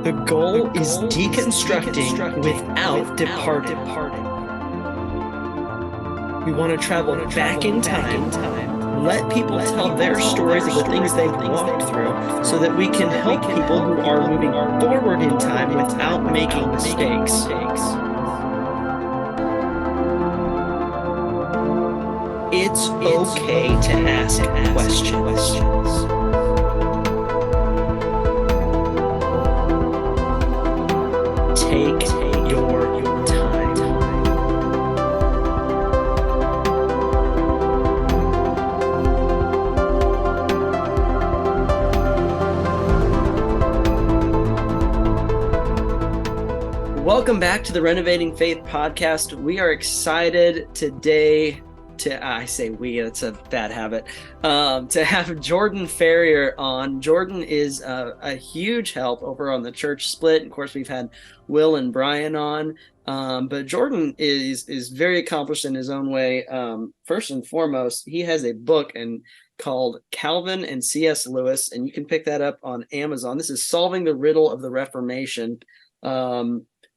The goal is deconstructing without departing. We want to travel back in time, let people tell their stories of the things they've walked through so that we can help people who are moving forward in time without making mistakes. It's okay to ask questions. Take your time. Welcome back to the Renovating Faith podcast. We are excited today I say we, that's a bad habit, to have Jordan Ferrier on. Jordan is a huge help over on the Church Split. Of course, we've had Will and Brian on, but Jordan is very accomplished in his own way. First and foremost, he has a book called Calvin and C.S. Lewis, and you can pick that up on Amazon. This is Solving the Riddle of the Reformation.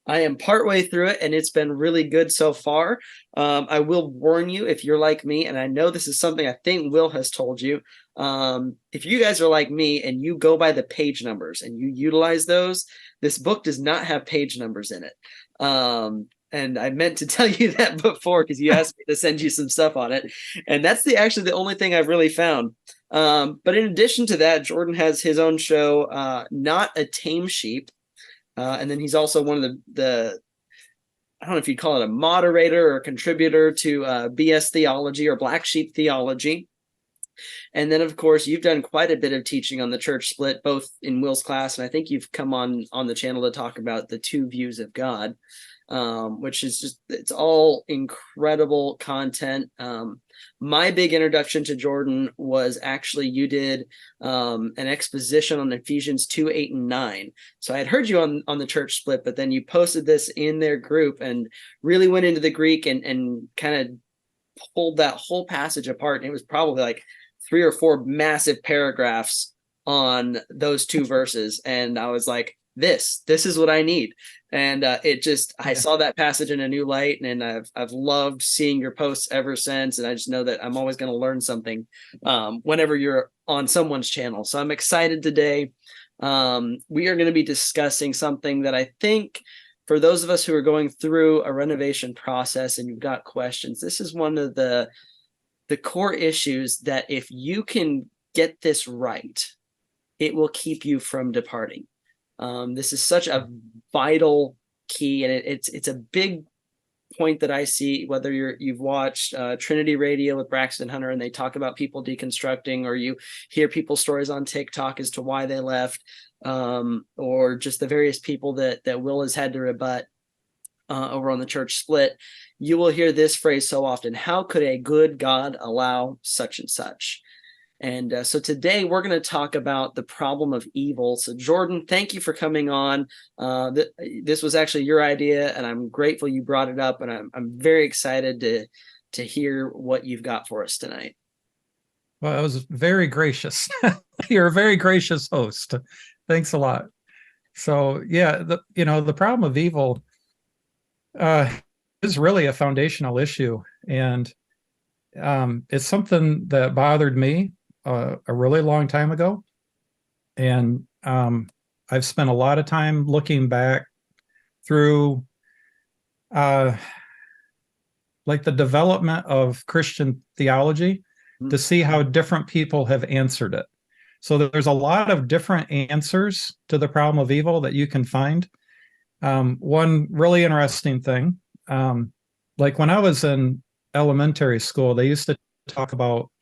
I am partway through it, and it's been really good so far. I will warn you, if you're like me, and I know this is something I think Will has told you, if you guys are like me and you go by the page numbers and you utilize those, this book does not have page numbers in it. And I meant to tell you that before because you asked me to send you some stuff on it. And that's actually the only thing I've really found. But in addition to that, Jordan has his own show, Not a Tame Sheep. And then he's also one of the I don't know if you'd call it a moderator or a contributor to BS Theology or Black Sheep Theology. And then, of course, you've done quite a bit of teaching on the Church Split, both in Will's class, and I think you've come on the channel to talk about the two views of God, which is just, it's all incredible content. My big introduction to Jordan was actually you did an exposition on Ephesians 2, 8, and 9. So I had heard you on the Church Split, but then you posted this in their group and really went into the Greek and kind of pulled that whole passage apart. And it was probably like 3 or 4 massive paragraphs on those two verses. And I was like, this is what I need. And I saw that passage in a new light, and I've loved seeing your posts ever since. And I just know that I'm always going to learn something whenever you're on someone's channel. So I'm excited today. We are going to be discussing something that I think for those of us who are going through a renovation process and you've got questions, this is one of the core issues that if you can get this right, it will keep you from departing. This is such a vital key, and it's a big point that I see, whether you've watched Trinity Radio with Braxton Hunter and they talk about people deconstructing, or you hear people's stories on TikTok as to why they left, or just the various people that Will has had to rebut over on the Church Split. You will hear this phrase so often: how could a good God allow such and such? And so today we're going to talk about the problem of evil. So Jordan, thank you for coming on. This was actually your idea, and I'm grateful you brought it up. And I'm very excited to hear what you've got for us tonight. Well, it was very gracious. You're a very gracious host. Thanks a lot. So yeah, the problem of evil is really a foundational issue, and it's something that bothered me a really long time ago. And I've spent a lot of time looking back through like the development of Christian theology to see how different people have answered it. So there's a lot of different answers to the problem of evil that you can find. One really interesting thing, like when I was in elementary school, they used to talk about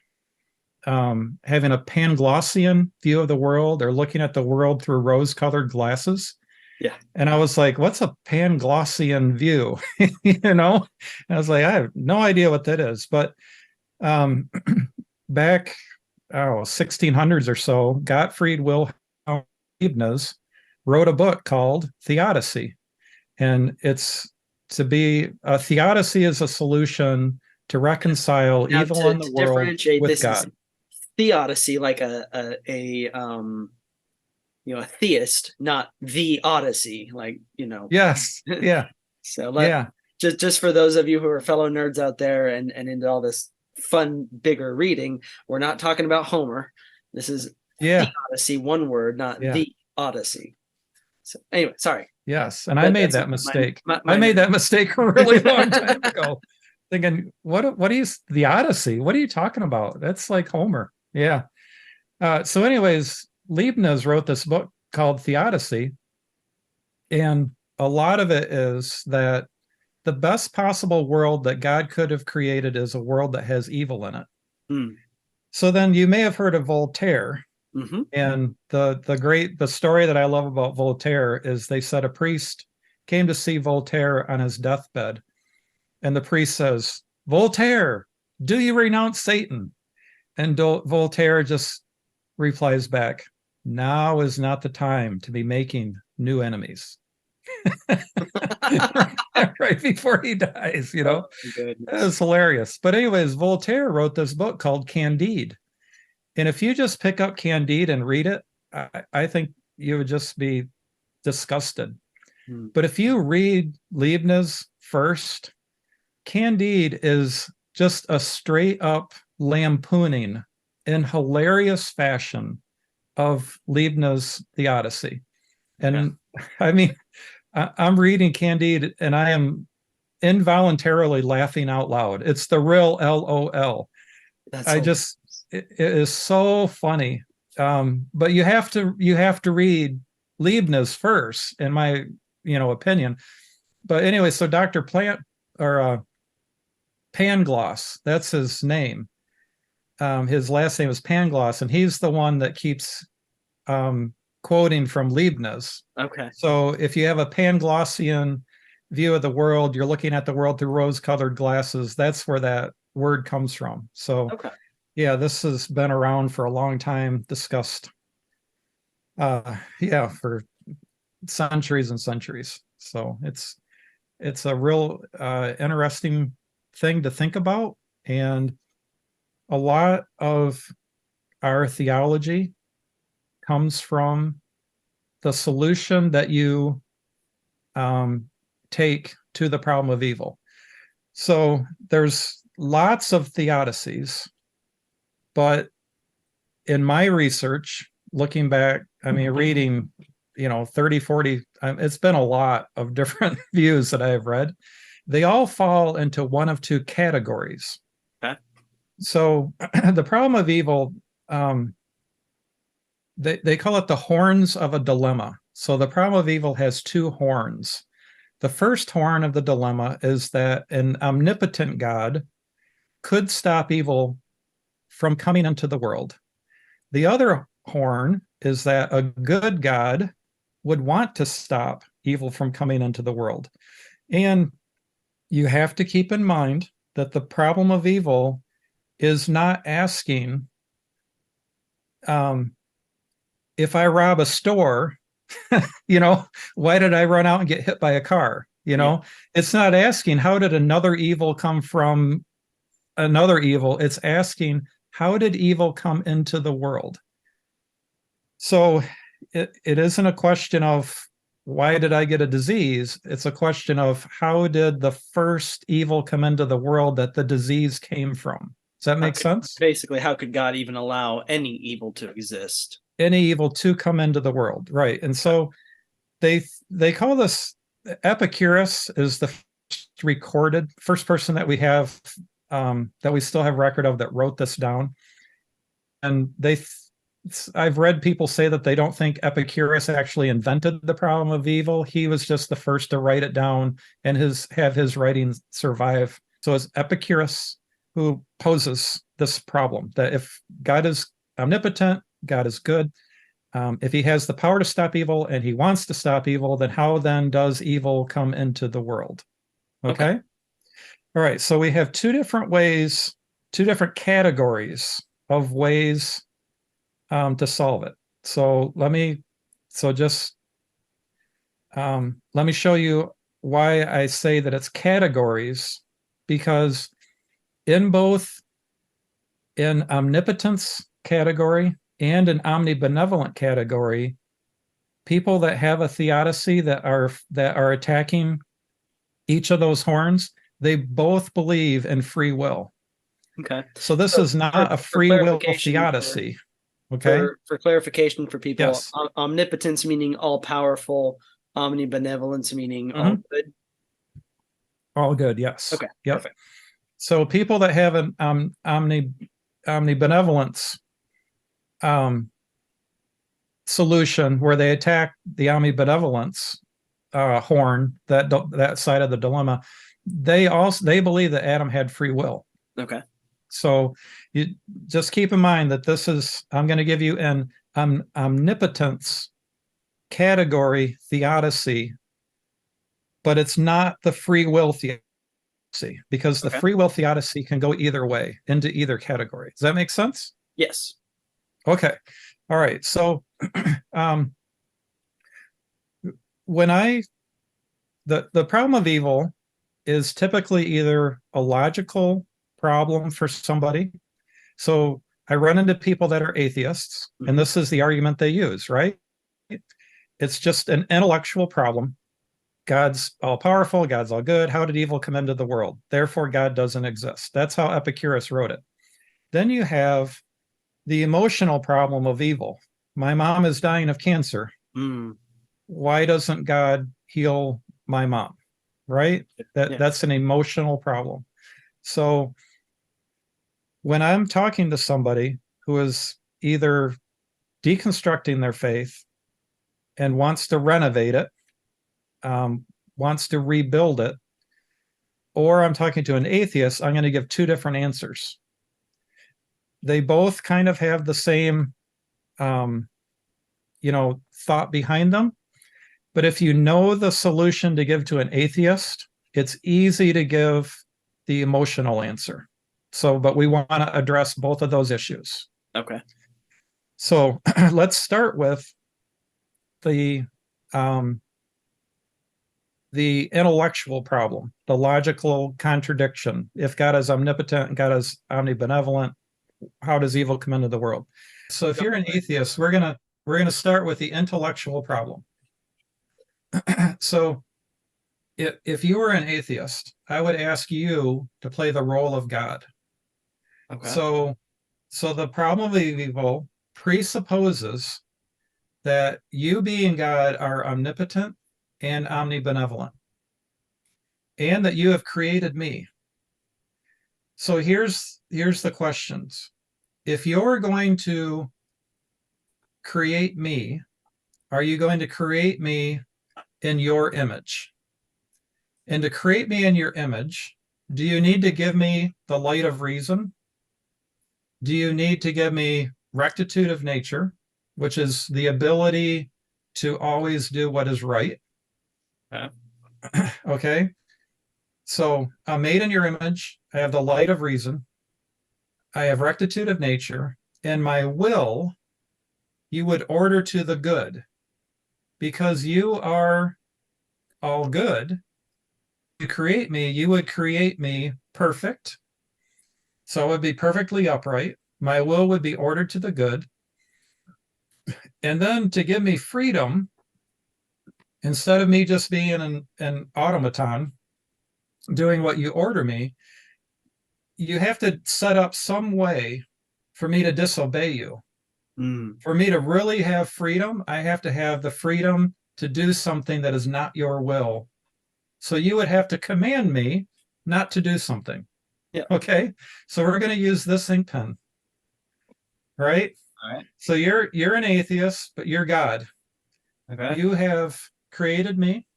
having a Panglossian view of the world, or looking at the world through rose-colored glasses. Yeah. And I was like, what's a Panglossian view? And I was like, I have no idea what that is. But back, 1600s or so, Gottfried Wilhelm Leibniz wrote a book called Theodicy. And it's to be a theodicy is a solution to reconcile now, evil in the world with this God. Theodicy, like a theist, not the Odyssey, like, Yes. Yeah. So Yeah. just for those of you who are fellow nerds out there and into all this fun, bigger reading, we're not talking about Homer. This is the Yeah. Odyssey, one word, not Yeah. the Odyssey. So anyway, sorry. Yes. And I made That's that mistake. my I made that mistake a really long time ago, thinking, what are you, the Odyssey? What are you talking about? That's like Homer. Yeah. So anyways, Leibniz wrote this book called Theodicy. And a lot of it is that the best possible world that God could have created is a world that has evil in it. Hmm. So then you may have heard of Voltaire. Mm-hmm. And the story that I love about Voltaire is they said a priest came to see Voltaire on his deathbed. And the priest says, "Voltaire, do you renounce Satan?" And Voltaire just replies back, "Now is not the time to be making new enemies." Right before he dies, Oh, It's hilarious. But anyways, Voltaire wrote this book called Candide. And if you just pick up Candide and read it, I think you would just be disgusted. Hmm. But if you read Leibniz first, Candide is just a straight up lampooning in hilarious fashion of Leibniz' The Odyssey. And I mean, I'm reading Candide and I am involuntarily laughing out loud. It's the real LOL. It is so funny. But you have to read Leibniz first, in my opinion. But anyway, so Dr. Plant or Pangloss, that's his name. His last name is Pangloss, and he's the one that keeps quoting from Leibniz. Okay. So if you have a Panglossian view of the world, you're looking at the world through rose-colored glasses. That's where that word comes from. So yeah, this has been around for a long time, discussed for centuries and centuries. So it's a real interesting thing to think about. And a lot of our theology comes from the solution that you take to the problem of evil. So there's lots of theodicies, but in my research, looking back, I mean, reading, 30, 40, it's been a lot of different views that I have read. They all fall into one of two categories. Okay. So the problem of evil, they call it the horns of a dilemma. So the problem of evil has two horns. The first horn of the dilemma is that an omnipotent God could stop evil from coming into the world. The other horn is that a good God would want to stop evil from coming into the world. And you have to keep in mind that the problem of evil is not asking, if I rob a store, why did I run out and get hit by a car? It's not asking, how did another evil come from another evil? It's asking, how did evil come into the world? So it isn't a question of, why did I get a disease? It's a question of, how did the first evil come into the world that the disease came from? Does that make sense? Basically, how could God even allow any evil to exist? Any evil to come into the world, right? And so they call this, Epicurus is the first person that we have, that we still have record of, that wrote this down. And I've read people say that they don't think Epicurus actually invented the problem of evil. He was just the first to write it down and have his writings survive. So it's Epicurus who poses this problem, that if God is omnipotent, God is good. If he has the power to stop evil and he wants to stop evil, then how then does evil come into the world? Okay. All right. So we have two different categories of ways to solve it. So let me show you why I say that it's categories, because in both an omnipotence category and an omnibenevolent category, people that have a theodicy that are attacking each of those horns, they both believe in free will. Okay. So this is not a free will theodicy. Okay. For clarification for people, Yes. Omnipotence meaning all powerful, omnibenevolence meaning all good. All good. Yes. Okay. Yep. Perfect. So people that have an omnibenevolence solution where they attack the omnibenevolence horn, that side of the dilemma, they believe that Adam had free will. Okay. So you just keep in mind that I'm going to give you an omnipotence category theodicy, but it's not the free will theodicy, because the free will theodicy can go either way into either category. Does that make sense? Yes. Okay. All right. So the problem of evil is typically either a logical problem for somebody. So I run into people that are atheists, and this is the argument they use, right? It's just an intellectual problem. God's all powerful, God's all good. How did evil come into the world? Therefore, God doesn't exist. That's how Epicurus wrote it. Then you have the emotional problem of evil. My mom is dying of cancer. Why doesn't God heal my mom? Right? That's an emotional problem. So when I'm talking to somebody who is either deconstructing their faith and wants to renovate it, wants to rebuild it, or I'm talking to an atheist, I'm going to give two different answers. They both kind of have the same, thought behind them. But if you know the solution to give to an atheist, it's easy to give the emotional answer. But we want to address both of those issues. Okay. So let's start with the intellectual problem, the logical contradiction. If God is omnipotent and God is omnibenevolent, how does evil come into the world? So if you're an atheist, we're gonna start with the intellectual problem. So if you were an atheist, I would ask you to play the role of God. Okay. So the problem of evil presupposes that you being God are omnipotent and omnibenevolent, and that you have created me. So here's the questions. If you're going to create me, are you going to create me in your image? And to create me in your image, do you need to give me the light of reason? Do you need to give me rectitude of nature, which is the ability to always do what is right? Okay. So I'm made in your image. I have the light of reason. I have rectitude of nature. And my will, you would order to the good. Because you are all good, you create me, you would create me perfect. So it would be perfectly upright. My will would be ordered to the good. And then to give me freedom, instead of me just being an automaton doing what you order me, you have to set up some way for me to disobey you. For me to really have freedom, I have to have the freedom to do something that is not your will. So you would have to command me not to do something. Yeah. Okay. So we're going to use this ink pen. Right? All right. So you're an atheist, but you're God. Okay. You have created me.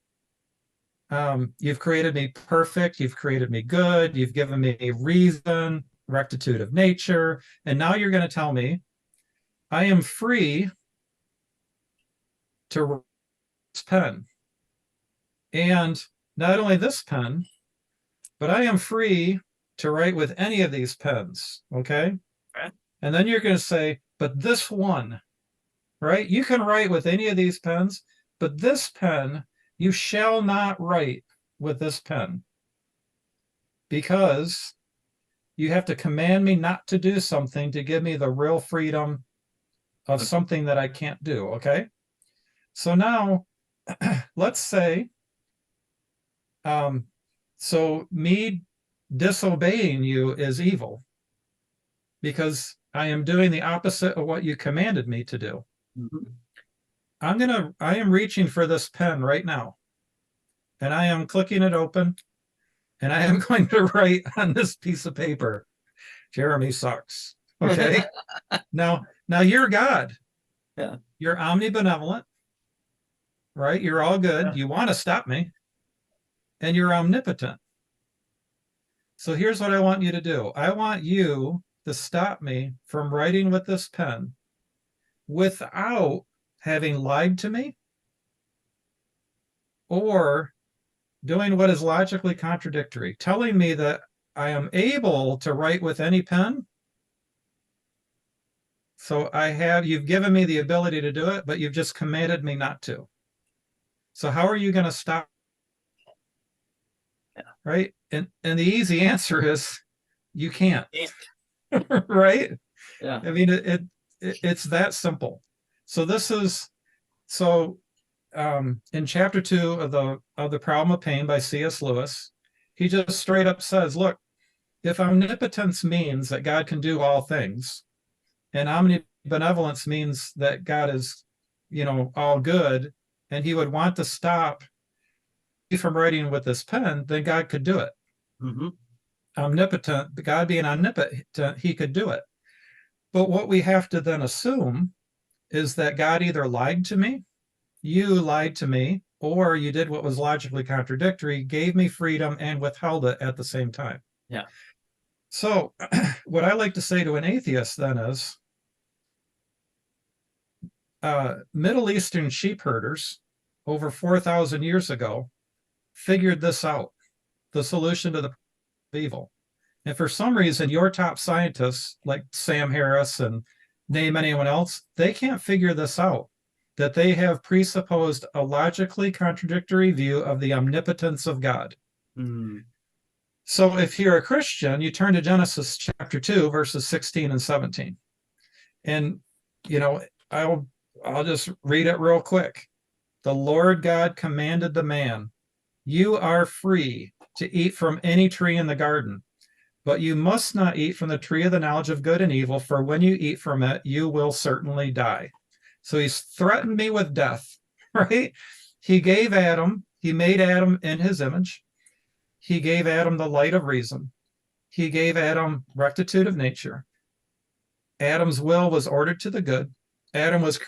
You've created me perfect. You've created me good. You've given me reason, rectitude of nature. And now you're going to tell me I am free to write this pen. And not only this pen, but I am free to write with any of these pens. Okay. And then you're going to say, but this one, right? You can write with any of these pens, but this pen, you shall not write with this pen, because you have to command me not to do something to give me the real freedom of something that I can't do. Okay. So now, let's say, so me disobeying you is evil because I am doing the opposite of what you commanded me to do. Mhm. I am reaching for this pen right now, and I am clicking it open, and I am going to write on this piece of paper, Jeremy sucks. Okay. now you're God. Yeah. You're omnibenevolent, right? You're all good. Yeah. You want to stop me, and you're omnipotent. So here's what I want you to do. I want you to stop me from writing with this pen without having lied to me or doing what is logically contradictory, telling me that I am able to write with any pen. So you've given me the ability to do it, but you've just commanded me not to. So how are you going to stop? Yeah. Right? And the easy answer is you can't. Right? Yeah. I mean, it's that simple. So in chapter 2 of the Problem of Pain by C.S. Lewis, he just straight up says, look, if omnipotence means that God can do all things, and omnibenevolence means that God is, all good, and he would want to stop me from writing with this pen, then God could do it. Mm-hmm. Omnipotent, God being omnipotent, he could do it. But what we have to then assume is that God either lied to me, you lied to me, or you did what was logically contradictory, gave me freedom and withheld it at the same time. Yeah. So what I like to say to an atheist then is, Middle Eastern sheep herders over 4,000 years ago figured this out, the solution to the evil. And for some reason, your top scientists like Sam Harris and name anyone else, they can't figure this out, that they have presupposed a logically contradictory view of the omnipotence of God. Mm. So if you're a Christian, you turn to Genesis chapter 2, verses 16 and 17. And, I'll just read it real quick. The Lord God commanded the man, you are free to eat from any tree in the garden, but you must not eat from the tree of the knowledge of good and evil, for when you eat from it, you will certainly die. So he's threatened me with death, right? He made Adam in his image. He gave Adam the light of reason. He gave Adam rectitude of nature. Adam's will was ordered to the good. Adam was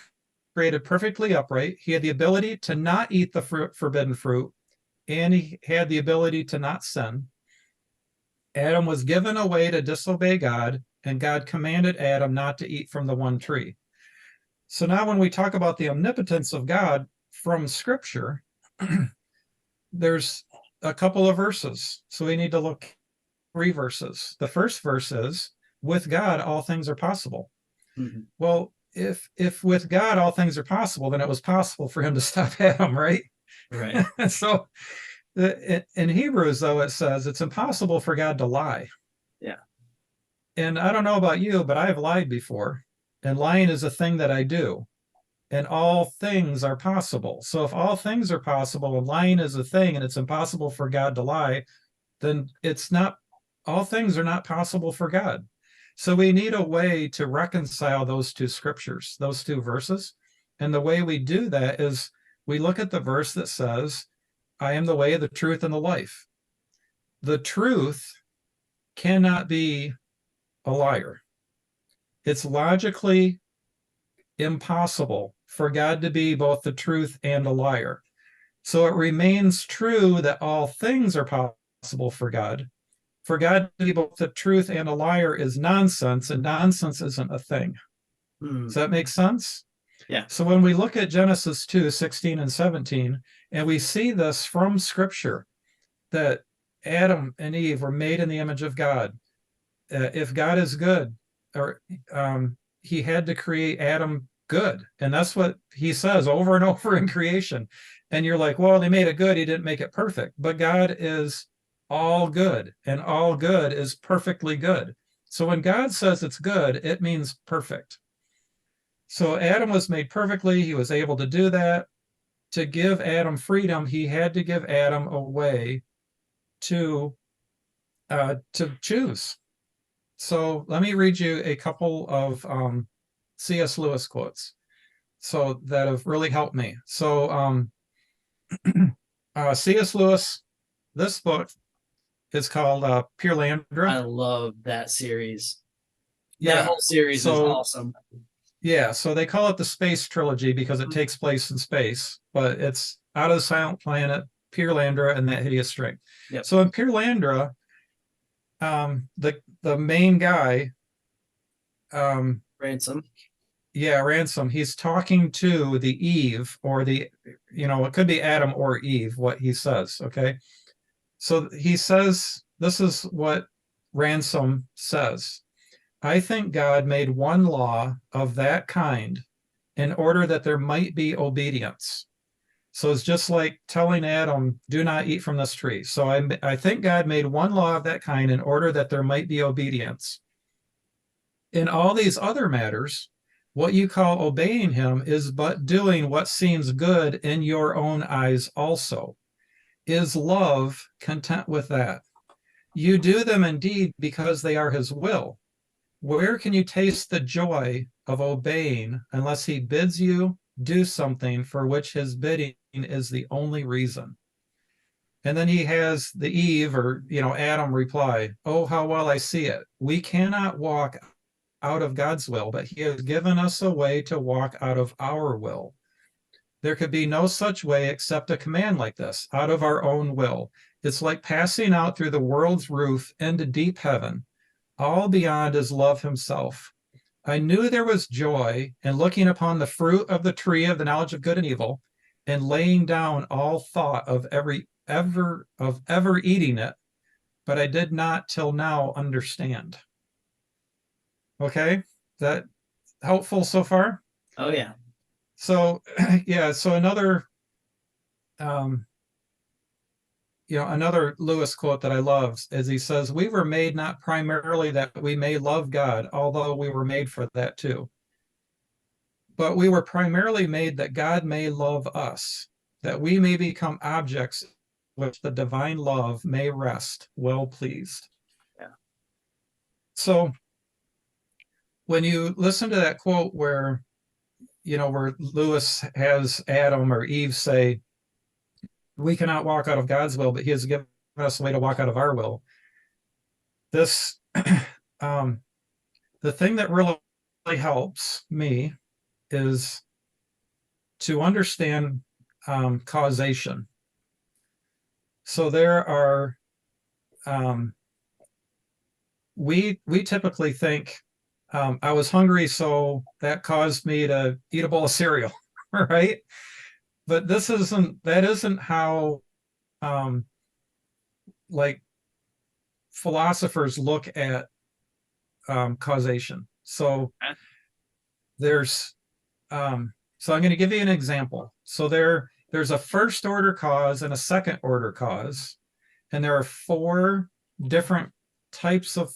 created perfectly upright. He had the ability to not eat the forbidden fruit, and he had the ability to not sin. Adam was given a way to disobey God, and God commanded Adam not to eat from the one tree. So now when we talk about the omnipotence of God from Scripture, there's a couple of verses. So we need to look 3 verses. The first verse is, with God, all things are possible. Mm-hmm. Well, if with God all things are possible, then it was possible for him to stop Adam, right? Right. So in Hebrews, though, it says it's impossible for God to lie. Yeah. And I don't know about you, but I've lied before. And lying is a thing that I do. And all things are possible. So if all things are possible and lying is a thing and it's impossible for God to lie, then all things are not possible for God. So we need a way to reconcile those two scriptures, those two verses. And the way we do that is we look at the verse that says, I am the way, the truth, and the life. The truth cannot be a liar. It's logically impossible for God to be both the truth and a liar. So it remains true that all things are possible for God. For God to be both the truth and a liar is nonsense, and nonsense isn't a thing. Does that make sense? Yeah. So when we look at Genesis 2, 16 and 17, and we see this from Scripture, that Adam and Eve were made in the image of God. If God is good, or he had to create Adam good. And that's what he says over and over in creation. And you're like, well, he made it good. He didn't make it perfect. But God is all good, and all good is perfectly good. So when God says it's good, it means perfect. So Adam was made perfectly. He was able to do that. to give Adam freedom, he had to give Adam a way to choose. So let me read you a couple of C.S. Lewis quotes so that have really helped me. So C.S. Lewis, this book is called Pure Landra. I love that series. Yeah. That whole series is awesome. Yeah, so they call it the Space Trilogy because it takes place in space, but it's Out of the Silent Planet, Pure Landra, and That Hideous String. Yep. So in Pure Landra, the main guy, Ransom. Yeah, Ransom, he's talking to the Eve, or it could be Adam or Eve, what he says, okay? So he says, this is what Ransom says. I think God made one law of that kind in order that there might be obedience. So it's just like telling Adam, do not eat from this tree. So I think God made one law of that kind in order that there might be obedience. In all these other matters, what you call obeying him is but doing what seems good in your own eyes also. Is love content with that? You do them indeed because they are his will. Where can you taste the joy of obeying unless he bids you do something for which his bidding is the only reason? And then he has the Eve, or Adam, reply, oh, how well I see it. We cannot walk out of God's will, but he has given us a way to walk out of our will. There could be no such way except a command like this, out of our own will. It's like passing out through the world's roof into deep heaven. All beyond is love himself. I knew there was joy in looking upon the fruit of the tree of the knowledge of good and evil, and laying down all thought of ever eating it, but I did not till now understand. Okay, is that helpful so far? Oh yeah. So yeah, so another another Lewis quote that I love is he says, we were made not primarily that we may love God, although we were made for that too, but we were primarily made that God may love us, that we may become objects which the divine love may rest well pleased. Yeah. So when you listen to that quote where Lewis has Adam or Eve say, we cannot walk out of God's will, but he has given us a way to walk out of our will. This, the thing that really helps me is to understand causation. So there are, we typically think, I was hungry, so that caused me to eat a bowl of cereal, right? But that isn't how like philosophers look at causation. So there's so I'm going to give you an example. So there's a first order cause and a second order cause, and there are 4 different types of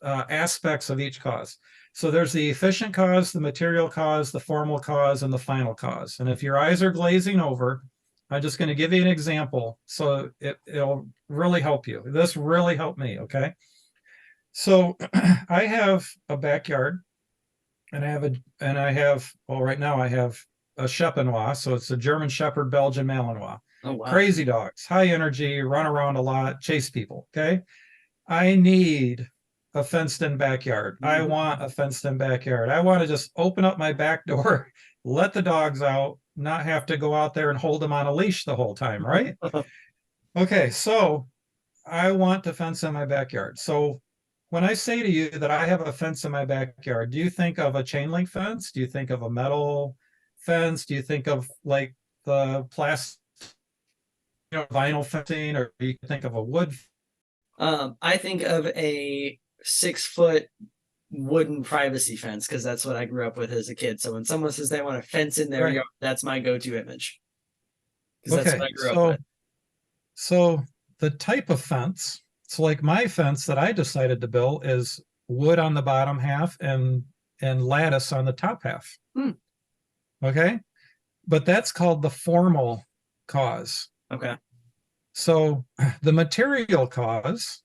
aspects of each cause. So there's the efficient cause, the material cause, the formal cause, and the final cause. And if your eyes are glazing over, I'm just going to give you an example so it'll really help you. This really helped me, okay? So I have a backyard, and right now I have a Champenois, so it's a German Shepherd Belgian Malinois. Oh wow. Crazy dogs, high energy, run around a lot, chase people, okay? I need a fenced-in backyard. I want a fenced-in backyard. I want to just open up my back door, let the dogs out, not have to go out there and hold them on a leash the whole time, right? Okay, so I want to fence in my backyard. So when I say to you that I have a fence in my backyard, do you think of a chain link fence? Do you think of a metal fence? Do you think of like the plastic, vinyl fencing, or do you think of a wood? I think of a 6-foot wooden privacy fence because that's what I grew up with as a kid. So when someone says they want a fence in their yard, that's my go-to image. Because that's what I grew up with. So the type of fence, so like my fence that I decided to build is wood on the bottom half and lattice on the top half. Okay. but that's called the formal cause. Okay. So the material cause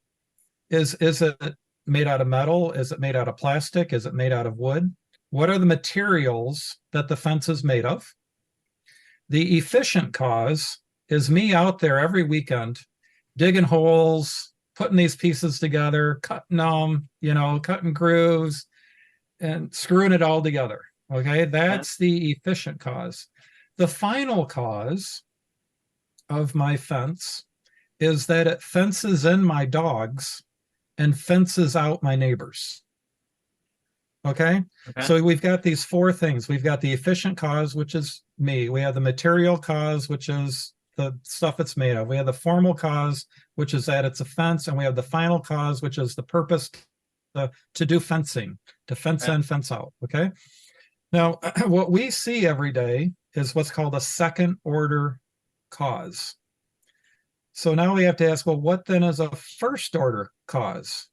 is it made out of metal? Is it made out of plastic? Is it made out of wood? What are the materials that the fence is made of? The efficient cause is me out there every weekend digging holes, putting these pieces together, cutting them, cutting grooves and screwing it all together. Okay, that's the efficient cause. The final cause of my fence is that it fences in my dogs and fences out my neighbors. Okay? So we've got these four things. We've got the efficient cause, which is me. We have the material cause, which is the stuff it's made of. We have the formal cause, which is that it's a fence. And we have the final cause, which is the purpose to do fencing, to fence in, fence out. Okay? Now, what we see every day is what's called a second order cause. So now we have to ask, well, what then is a first order cause?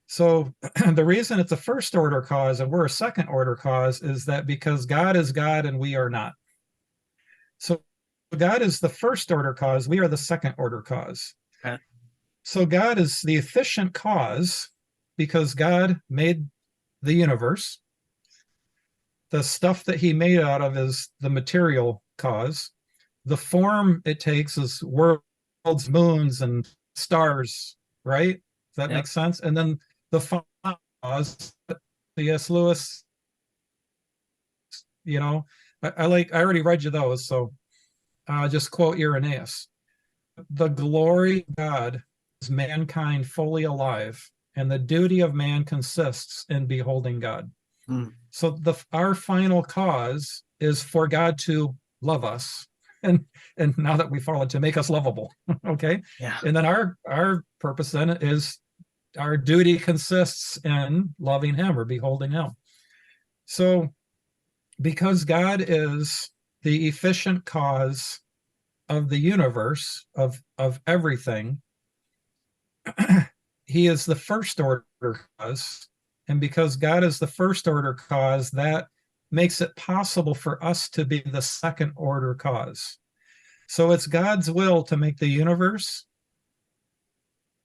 So the reason it's a first order cause and we're a second order cause is that because God is God and we are not. So God is the first order cause, we are the second order cause. Okay. So God is the efficient cause because God made the universe. The stuff that he made out of is the material cause. The form it takes is worlds, moons, and stars, right? Does that make sense? And then the final cause, C.S. Lewis, I already read you those, so just quote Irenaeus. The glory of God is mankind fully alive, and the duty of man consists in beholding God. So our final cause is for God to love us, and now that we've fallen, to make us lovable. Okay. Yeah. And then our purpose then is our duty consists in loving him or beholding him. So because God is the efficient cause of the universe, of everything, he is the first order cause. And because God is the first order cause, that makes it possible for us to be the second order cause. So it's God's will to make the universe.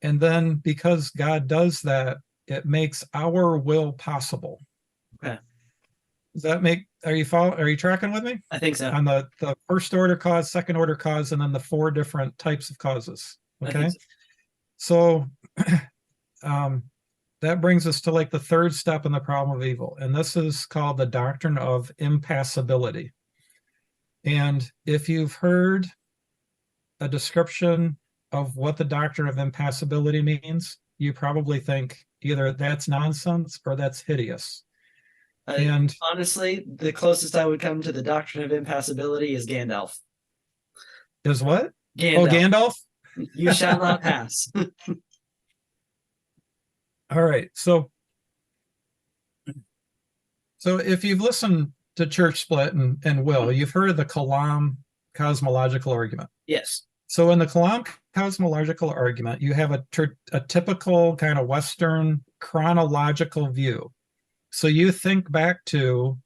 And then because God does that, it makes our will possible. Okay. Does that make, are you tracking with me? I think so. On the first order cause, second order cause, and then the four different types of causes. Okay. So that brings us to like the third step in the problem of evil. And this is called the doctrine of impassibility. And if you've heard a description of what the doctrine of impassibility means, you probably think either that's nonsense or that's hideous. And honestly, the closest I would come to the doctrine of impassibility is Gandalf. Is what? Gandalf. Oh, Gandalf? You shall not pass. All right. So if you've listened to Church Split and Will, you've heard of the Kalam cosmological argument. Yes. So in the Kalam cosmological argument, you have a typical kind of Western chronological view. So you think back to,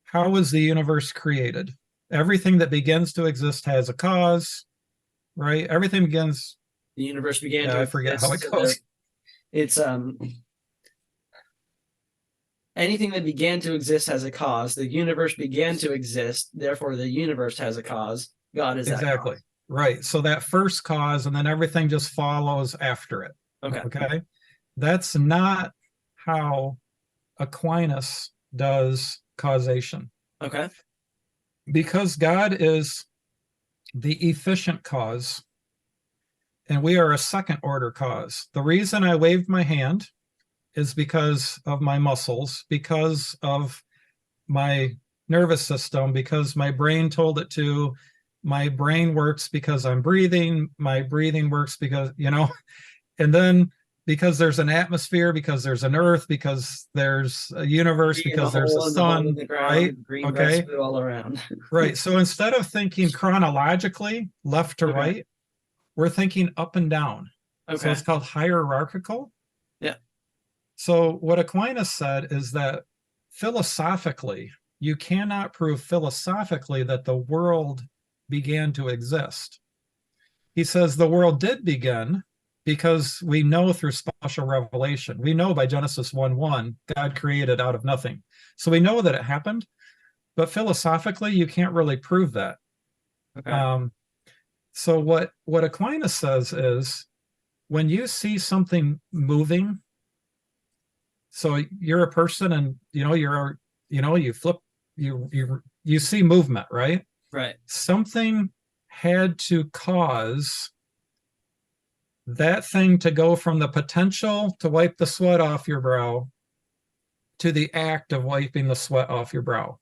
how was the universe created? Everything that begins to exist has a cause, right? Everything begins. The universe began to I forget how it goes. It's anything that began to exist has a cause. The universe began to exist, therefore the universe has a cause. God is exactly that cause. Right. So that first cause, and then everything just follows after it. Okay. That's not how Aquinas does causation. Okay. Because God is the efficient cause, and we are a second order cause. The reason I waved my hand is because of my muscles, because of my nervous system, because my brain told it to. My brain works because I'm breathing. My breathing works because, and then because there's an atmosphere, because there's an earth, because there's a universe, because there's a sun, right? Okay. All around. Right. So instead of thinking chronologically, left to right, we're thinking up and down. Okay. So it's called hierarchical. Yeah. So what Aquinas said is that philosophically, you cannot prove philosophically that the world began to exist. He says the world did begin because we know through special revelation. We know by Genesis 1:1, God created out of nothing. So we know that it happened, but philosophically, you can't really prove that. Okay. So what Aquinas says is, when you see something moving, so you're a person and you flip, you see movement, right? Right. Something had to cause that thing to go from the potential to wipe the sweat off your brow to the act of wiping the sweat off your brow.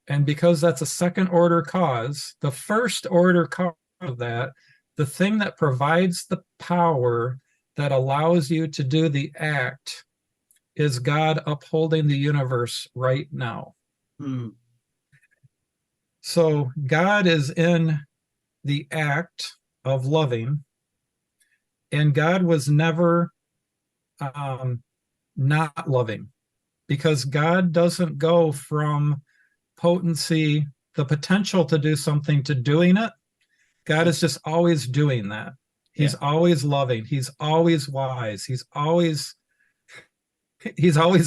And because that's a second order cause, the first order cause of that, the thing that provides the power that allows you to do the act, is God upholding the universe right now. Mm. So God is in the act of loving, and God was never not loving, because God doesn't go from potency, the potential to do something, to doing it. God is just always doing that. He's always loving. He's always wise. He's always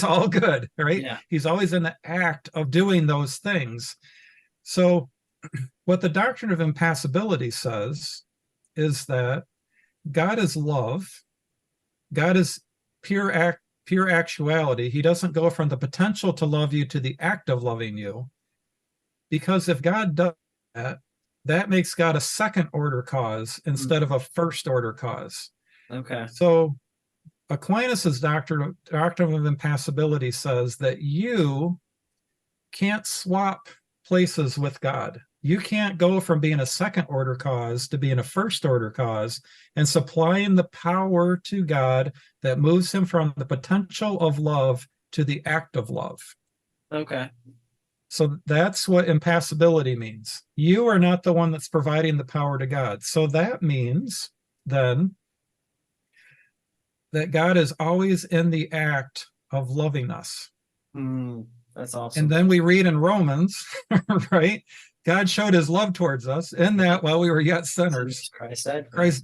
all good, right? Yeah. He's always in the act of doing those things. So what the doctrine of impassibility says is that God is love. God is pure actuality. He doesn't go from the potential to love you to the act of loving you. Because if God does that, that makes God a second order cause instead of a first order cause. Okay. So Aquinas' doctrine of impassibility says that you can't swap places with God. You can't go from being a second order cause to being a first order cause and supplying the power to God that moves him from the potential of love to the act of love. Okay. So that's what impassibility means. You are not the one that's providing the power to God. So that means then that God is always in the act of loving us. That's awesome. And then we read in Romans, right? God showed his love towards us in that while we were yet sinners, Christ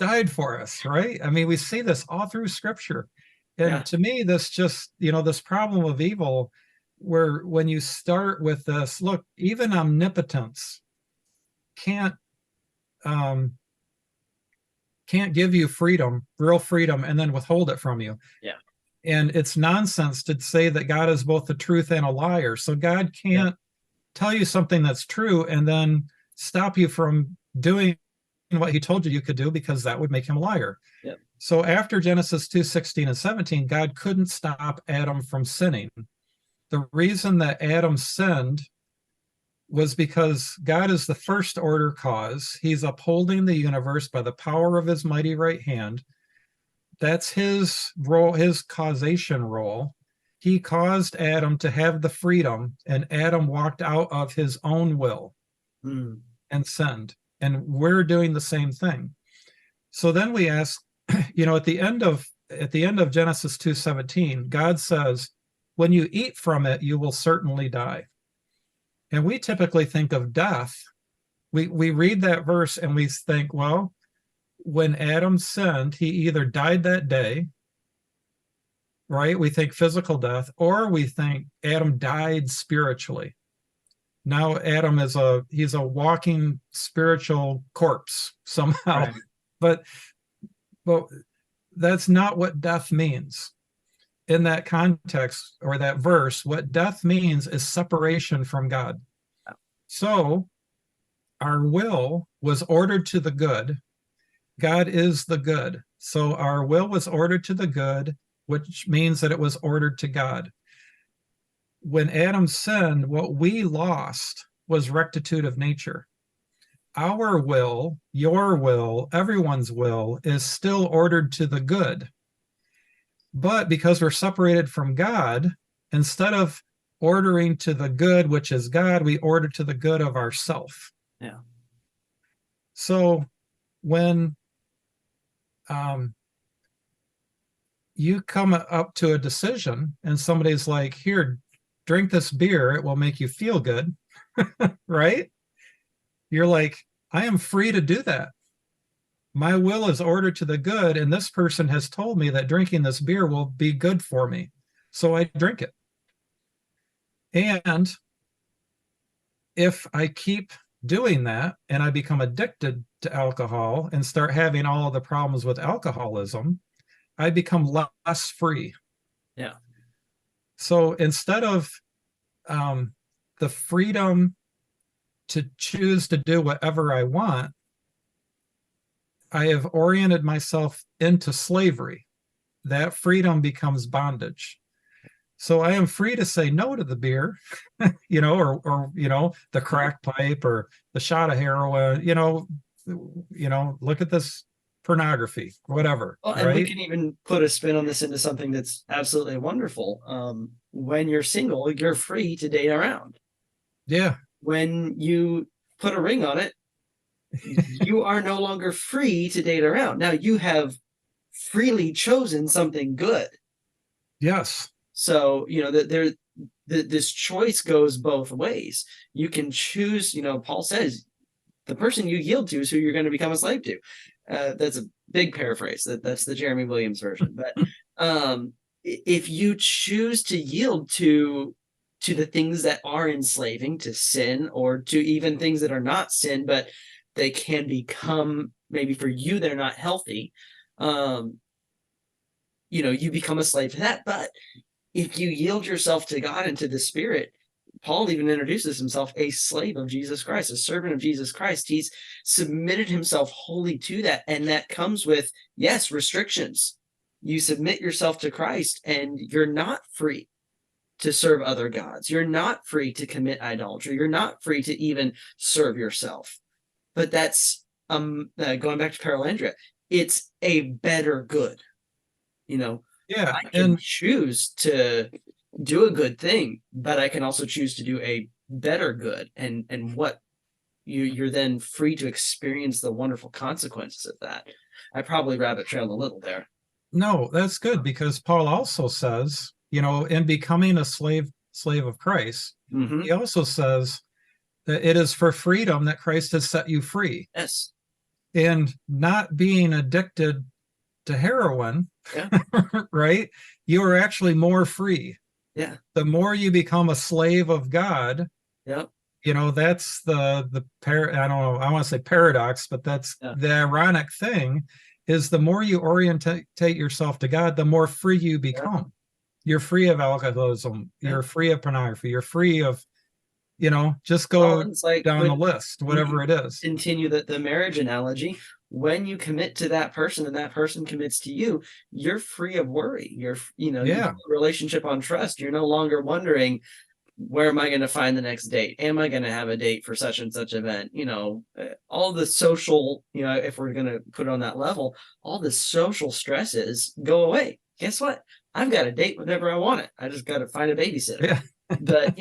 died for us, right? I mean, we see this all through Scripture. And to me, this just, this problem of evil, where when you start with this, look, even omnipotence can't give you freedom, real freedom, and then withhold it from you. Yeah. And it's nonsense to say that God is both the truth and a liar. So God can't tell you something that's true and then stop you from doing what he told you could do, because that would make him a liar. Yep. So after Genesis 2:16 and 17, God couldn't stop Adam from sinning. The reason that Adam sinned was because God is the first order cause. He's upholding the universe by the power of his mighty right hand. That's his role, his causation role. He caused Adam to have the freedom, and Adam walked out of his own will and sinned. And we're doing the same thing. So then we ask, at the end of Genesis 2:17, God says, when you eat from it, you will certainly die. And we typically think of death. We read that verse and we think, well, when Adam sinned, he either died that day, right? We think physical death, or we think Adam died spiritually. Now Adam he's a walking spiritual corpse somehow. Right. But that's not what death means. In that context, or that verse, what death means is separation from God. So our will was ordered to the good. God is the good. So our will was ordered to the good, which means that it was ordered to God. When Adam sinned, what we lost was rectitude of nature. Our will, your will, everyone's will is still ordered to the good. But because we're separated from God, instead of ordering to the good, which is God, we order to the good of ourself. Yeah. So when you come up to a decision and somebody's like, here, drink this beer, it will make you feel good, right? You're like, I am free to do that. My will is ordered to the good, and this person has told me that drinking this beer will be good for me. So I drink it. And if I keep doing that and I become addicted to alcohol and start having all of the problems with alcoholism, I become less free. Yeah. So instead of the freedom to choose to do whatever I want, I have oriented myself into slavery. That freedom becomes bondage. So I am free to say no to the beer, or the crack pipe or the shot of heroin, look at this pornography, whatever. Well, right? And we can even put a spin on this into something that's absolutely wonderful. When you're single, you're free to date around. Yeah. When you put a ring on it, you are no longer free to date around. Now you have freely chosen something good. Yes. So, this choice goes both ways. You can choose, Paul says, the person you yield to is who you're going to become a slave to. That's a big paraphrase. That's the Jeremy Williams version. But if you choose to yield to the things that are enslaving, to sin, or to even things that are not sin, but they can become, maybe for you, they're not healthy. You become a slave to that. But if you yield yourself to God and to the Spirit, Paul even introduces himself a slave of Jesus Christ, a servant of Jesus Christ. He's submitted himself wholly to that. And that comes with, yes, restrictions. You submit yourself to Christ and you're not free to serve other gods. You're not free to commit idolatry. You're not free to even serve yourself. But that's, going back to Paralandria, it's a better good. Yeah, I can choose to do a good thing, but I can also choose to do a better good. And what you're then free to experience the wonderful consequences of that. I probably rabbit trailed a little there. No, that's good, because Paul also says, in becoming a slave of Christ, he also says that it is for freedom that Christ has set you free. Yes. And not being addicted to heroin, right? You are actually more free. Yeah. The more you become a slave of God, that's I don't know, I want to say paradox, but that's the ironic thing, is the more you orientate yourself to God, the more free you become. You're free of alcoholism. You're free of pornography. You're free of, just go down the list, whatever it is. Continue the marriage analogy. When you commit to that person and that person commits to you, you're free of worry. You have a relationship on trust. You're no longer wondering, where am I going to find the next date? Am I going to have a date for such and such event? All the social, if we're going to put it on that level, all the social stresses go away. Guess what? I've got a date whenever I want it. I just got to find a babysitter. Yeah. But,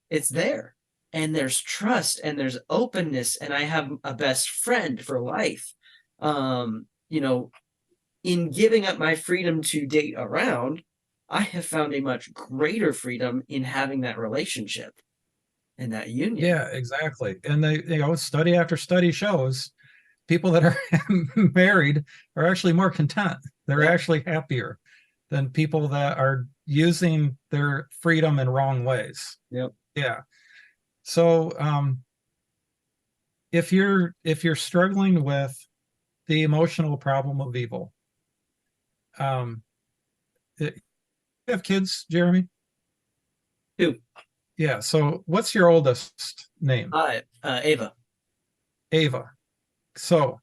it's there. And there's trust and there's openness. And I have a best friend for life. In giving up my freedom to date around, I have found a much greater freedom in having that relationship and that union. Yeah, exactly. And study after study shows people that are married are actually more content. They're actually happier than people that are using their freedom in wrong ways. Yep. Yeah. So if you're struggling with the emotional problem of evil, you have kids, Jeremy? 2. Yeah. So what's your oldest name? Ava. Ava. So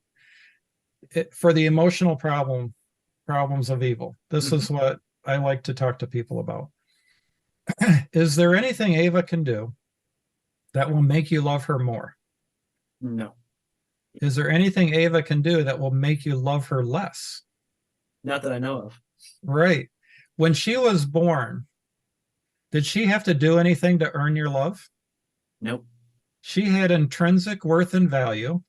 for the emotional problems of evil, this is what I like to talk to people about. Is there anything Ava can do that will make you love her more? No. Is there anything Ava can do that will make you love her less? Not that I know of. Right. When she was born, did she have to do anything to earn your love? Nope. She had intrinsic worth and value.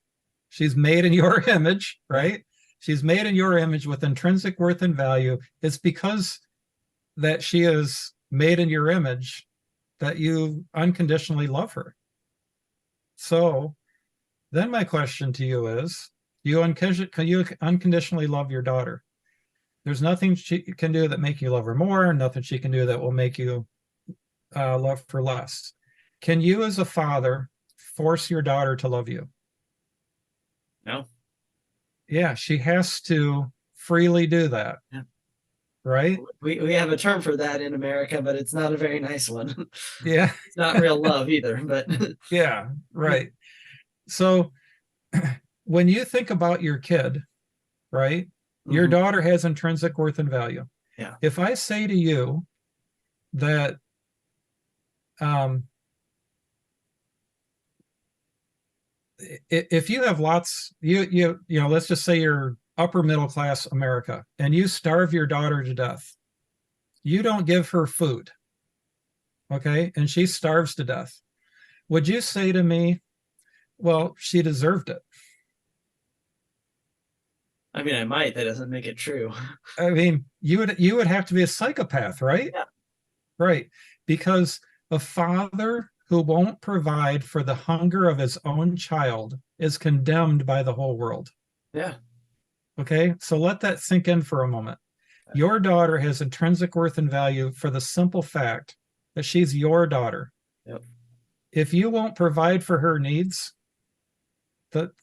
She's made in your image, right? She's made in your image with intrinsic worth and value. It's because that she is made in your image that you unconditionally love her. So then my question to you is, can you unconditionally love your daughter? There's nothing she can do that make you love her more, nothing she can do that will make you love her less. Can you as a father force your daughter to love you? No. Yeah, she has to freely do that. Yeah. Right? We have a term for that in America, but it's not a very nice one. Yeah. It's not real love either, but yeah, right. So when you think about your kid, right? Your daughter has intrinsic worth and value. Yeah. If I say to you that if you have lots, you know, let's just say you're upper middle class America and you starve your daughter to death, you don't give her food, okay, and she starves to death, would you say to me, well, she deserved it? I mean, I might. That doesn't make it true. I mean, you would have to be a psychopath, right? Yeah. Right. Because a father who won't provide for the hunger of his own child is condemned by the whole world. Yeah. Okay. So let that sink in for a moment. Your daughter has intrinsic worth and value for the simple fact that she's your daughter. Yep. If you won't provide for her needs,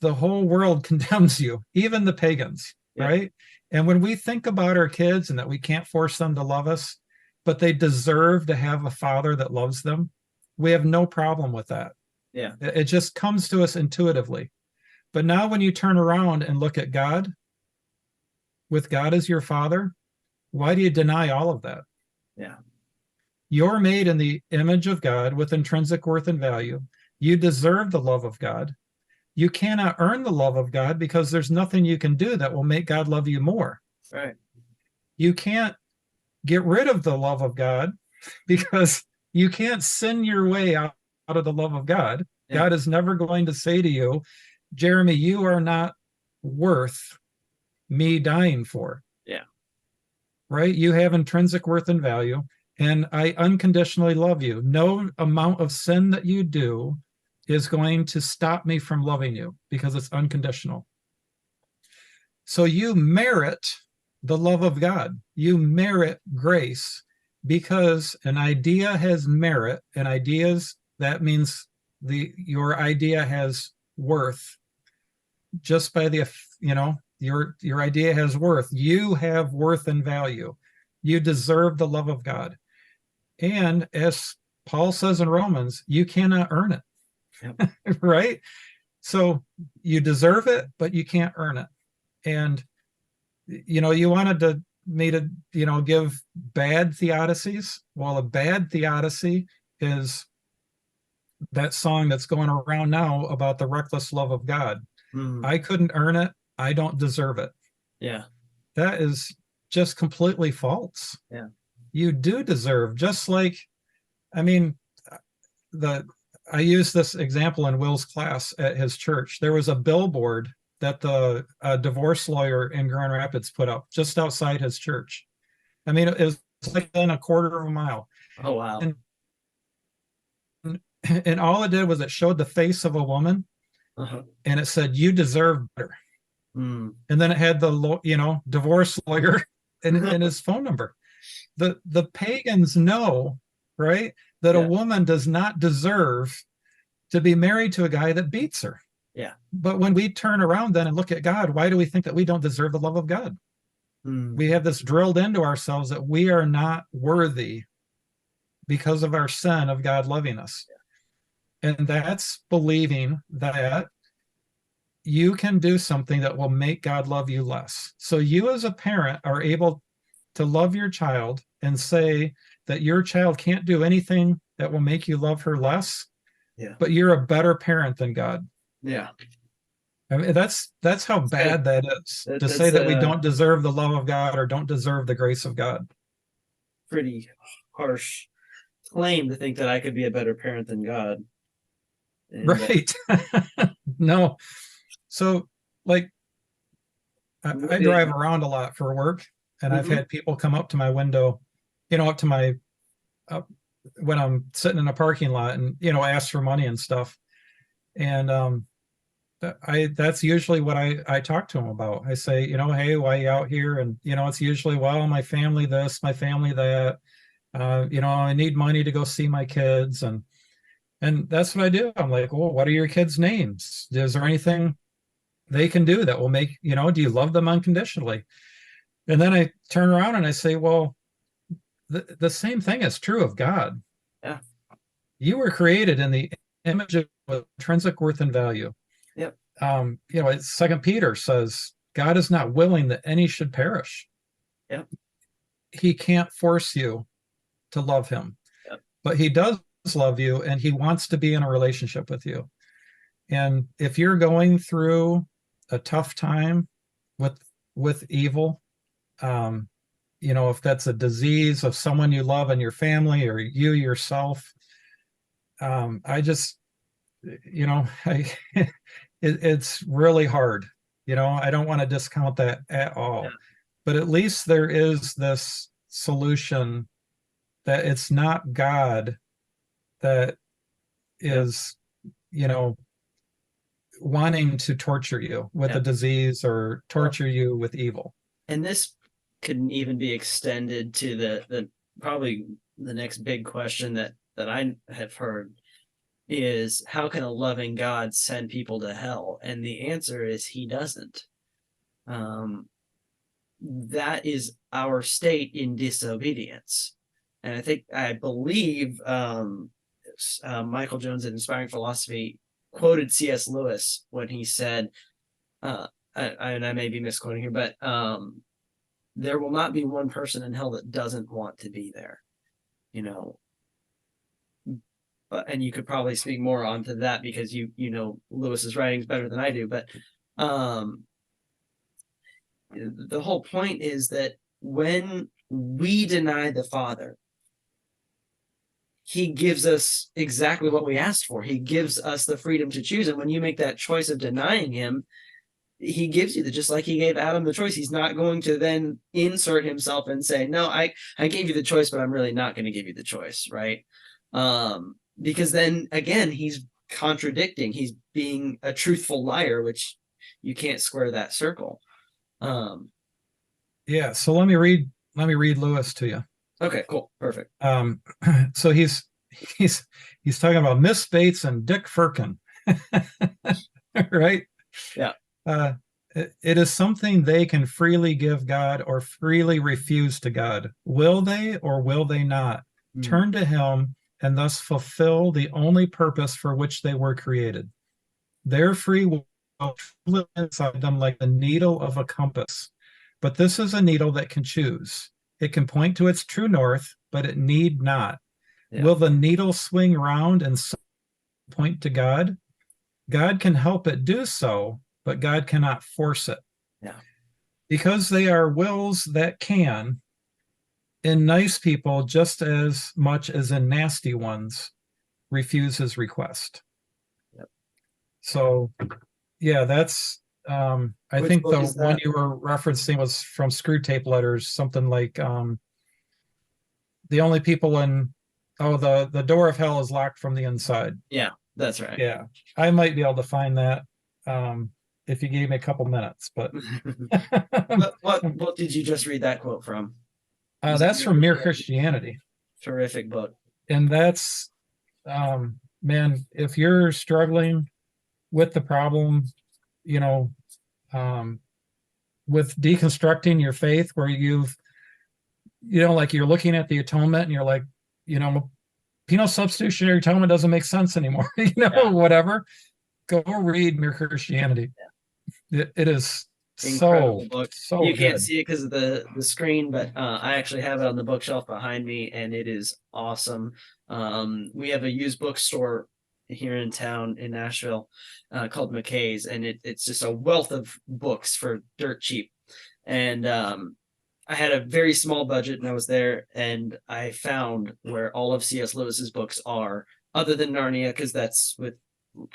the whole world condemns you, even the pagans, yep. Right? And when we think about our kids and that we can't force them to love us, but they deserve to have a father that loves them, we have no problem with that. Yeah. It just comes to us intuitively. But now when you turn around and look at God, with God as your father, why do you deny all of that? Yeah. You're made in the image of God with intrinsic worth and value. You deserve the love of God. You cannot earn the love of God because there's nothing you can do that will make God love you more. Right. You can't get rid of the love of God because you can't sin your way out of the love of God. Yeah. God is never going to say to you, Jeremy, you are not worth me dying for. Yeah. Right? You have intrinsic worth and value, and I unconditionally love you. No amount of sin that you do is going to stop me from loving you because it's unconditional. So you merit the love of God. You merit grace because an idea has merit, and ideas, that means your idea has worth. Just by the, you know, your idea has worth. You have worth and value. You deserve the love of God. And as Paul says in Romans, you cannot earn it. Yep. Right? So you deserve it, but you can't earn it. And, you know, you wanted me to, you know, give bad theodicies. Well, a bad theodicy is that song that's going around now about the reckless love of God. I couldn't earn it. I don't deserve it. Yeah. That is just completely false. Yeah. You do deserve, just like, I mean, I used this example in Will's class at his church. There was a billboard that the divorce lawyer in Grand Rapids put up just outside his church. I mean, it was like in a quarter of a mile. Oh, wow. And all it did was it showed the face of a woman, and it said, you deserve better. And then it had the, you know, divorce lawyer and his phone number. The pagans know, right, that a woman does not deserve to be married to a guy that beats her. Yeah. But when we turn around then and look at God, why do we think that we don't deserve the love of God? We have this drilled into ourselves that we are not worthy because of our sin of God loving us. And that's believing that you can do something that will make God love you less. So you as a parent are able to love your child and say that your child can't do anything that will make you love her less. Yeah. But you're a better parent than God. Yeah. I mean, that's how bad that is, to say that we don't deserve the love of God or don't deserve the grace of God. Pretty harsh claim to think that I could be a better parent than God. And right. No. So, like, I drive around a lot for work, and I've had people come up to my window, you know, up to my when I'm sitting in a parking lot and, ask for money and stuff. And that's usually what I talk to them about. I say, hey, why are you out here? And, it's usually, well, my family this, my family that, I need money to go see my kids. And that's what I do. I'm like, well, what are your kids' names? Is there anything they can do that will make, do you love them unconditionally? And then I turn around and I say, well, the same thing is true of God. Yeah. You were created in the image of intrinsic worth and value. Yep. Second Peter says, God is not willing that any should perish. Yep. He can't force you to love him, yep. but he does love you and he wants to be in a relationship with you. And if you're going through a tough time with evil, if that's a disease of someone you love in your family or you yourself, it's really hard. I don't want to discount that at all, but at least there is this solution that it's not God that is, wanting to torture you with a disease or torture you with evil. And this could even be extended to the probably the next big question that I have heard is, how can a loving God send people to hell? And the answer is he doesn't. That is our state in disobedience. And I believe Michael Jones in Inspiring Philosophy quoted C.S. Lewis when he said, and I may be misquoting here, but there will not be one person in hell that doesn't want to be there, and you could probably speak more onto that because you know Lewis's writings better than I do, but the whole point is that when we deny the Father, he gives us exactly what we asked for. He gives us the freedom to choose. And when you make that choice of denying him, he gives you just like he gave Adam the choice. He's not going to then insert himself and say, no, I gave you the choice, but I'm really not going to give you the choice. Right. Because then again, he's contradicting, he's being a truthful liar, which you can't square that circle. Yeah. So let me read Lewis to you. Okay, cool. Perfect. So he's talking about Miss Bates and Dick Firkin. Right? Yeah. It is something they can freely give God or freely refuse to God. Will they or will they not turn to him and thus fulfill the only purpose for which they were created? Their free will lives inside them like the needle of a compass. But this is a needle that can choose. It can point to its true north, but it need not. Yeah. Will the needle swing round and point to God? God can help it do so, but God cannot force it. Yeah. Because they are wills that can, in nice people just as much as in nasty ones, refuse his request. Yep. So, yeah, that's I think the one you were referencing was from Screw Tape Letters, something like the only people in the door of hell is locked from the inside. Yeah, that's right. Yeah, I might be able to find that if you gave me a couple minutes. But what book did you just read that quote from? That's from Mere Christianity. Terrific book. And that's man, if you're struggling with the problem, with deconstructing your faith, where you've, like you're looking at the atonement and you're like, penal substitutionary atonement doesn't make sense anymore, whatever, go read Mere Christianity. Yeah. It is incredible book. So you can't see it because of the screen, but I actually have it on the bookshelf behind me, and it is awesome. We have a used bookstore here in town in Nashville called McKay's, and it's just a wealth of books for dirt cheap. And I had a very small budget, and I was there, and I found where all of C.S. Lewis's books are, other than Narnia, because that's with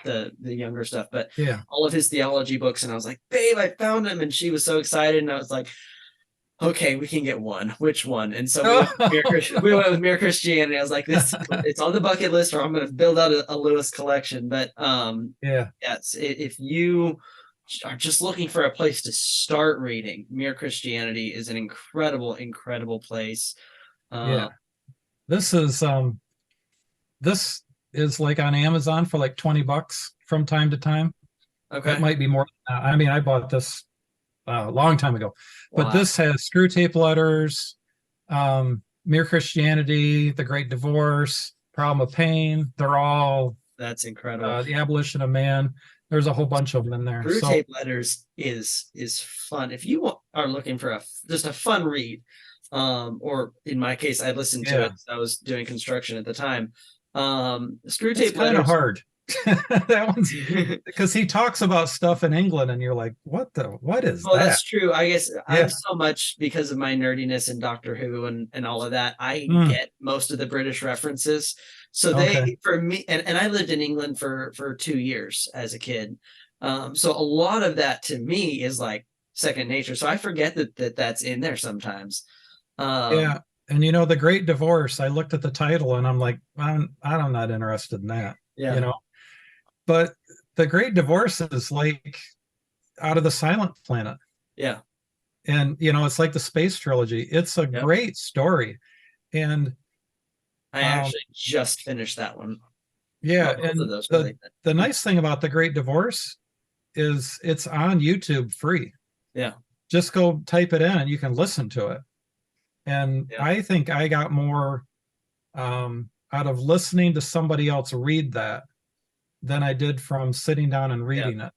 the younger stuff, but yeah, all of his theology books. And I was like, babe, I found them. And she was so excited, and I was like, okay, we can get one. Which one? And so we went with Mere Christianity. I was like, this, it's on the bucket list, or I'm going to build out a Lewis collection. But Yeah. yes, if you are just looking for a place to start reading, Mere Christianity is an incredible, incredible place. Yeah. This is like on Amazon for like $20 from time to time. Okay. It might be more. I mean, I bought this a long time ago, but Wow. this has Screw Tape Letters, Mere Christianity, The Great Divorce, Problem of Pain. They're all That's incredible. The Abolition of Man. There's a whole bunch of them in there. Screw So Tape Letters is fun. If you are looking for just a fun read, or in my case, I listened to it. I was doing construction at the time. Screw Tape kind Letters. of hard. That one's because he talks about stuff in England, and you're like, what is that? That's true. I guess I'm so much, because of my nerdiness in Doctor Who and all of that, I get most of the British references. So for me, and I lived in England for 2 years as a kid. So a lot of that to me is like second nature. So I forget that's in there sometimes. And The Great Divorce, I looked at the title and I'm like, I'm not interested in that. But The Great Divorce is like out of the Silent Planet. Yeah. And it's like the space trilogy. It's a great story. And I actually just finished that one. Yeah. And the nice thing about The Great Divorce is it's on YouTube free. Yeah. Just go type it in and you can listen to it. And I think I got more out of listening to somebody else read that than I did from sitting down and reading it.